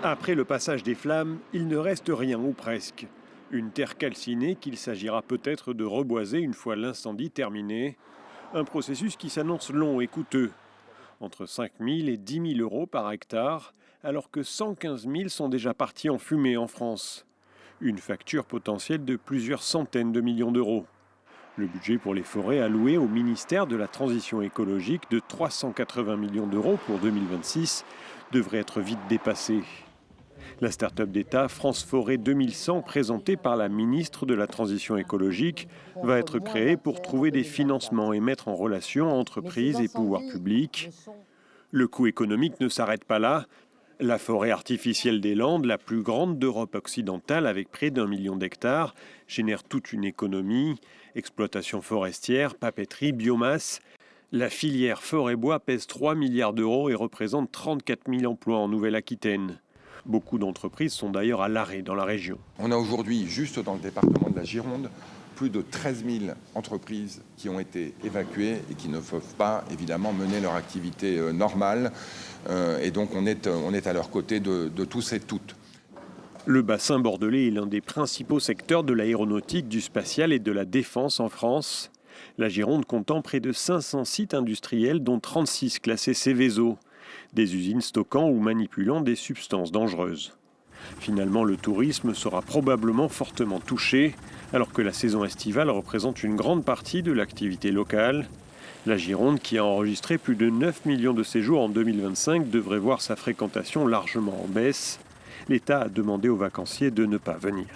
Après le passage des flammes, il ne reste rien ou presque. Une terre calcinée qu'il s'agira peut-être de reboiser une fois l'incendie terminé. Un processus qui s'annonce long et coûteux. Entre 5 000 et 10 000 euros par hectare, alors que 115 000 sont déjà partis en fumée en France. Une facture potentielle de plusieurs centaines de millions d'euros. Le budget pour les forêts alloué au ministère de la Transition écologique de 380 millions d'euros pour 2026 devrait être vite dépassé. La start-up d'État France Forêt 2100, présentée par la ministre de la Transition écologique, va être créée pour trouver des financements et mettre en relation entreprises et pouvoirs publics. Le coût économique ne s'arrête pas là. La forêt artificielle des Landes, la plus grande d'Europe occidentale avec près d'1 million d'hectares, génère toute une économie. Exploitation forestière, papeterie, biomasse. La filière forêt-bois pèse 3 milliards d'euros et représente 34 000 emplois en Nouvelle-Aquitaine. Beaucoup d'entreprises sont d'ailleurs à l'arrêt dans la région. On a aujourd'hui, juste dans le département de la Gironde, plus de 13 000 entreprises qui ont été évacuées et qui ne peuvent pas, évidemment, mener leur activité normale. Et donc, on est à leur côté de tous et toutes. Le bassin bordelais est l'un des principaux secteurs de l'aéronautique, du spatial et de la défense en France. La Gironde comptant près de 500 sites industriels, dont 36 classés Céveso. Des usines stockant ou manipulant des substances dangereuses. Finalement, le tourisme sera probablement fortement touché, alors que la saison estivale représente une grande partie de l'activité locale. La Gironde, qui a enregistré plus de 9 millions de séjours en 2025, devrait voir sa fréquentation largement en baisse. L'État a demandé aux vacanciers de ne pas venir.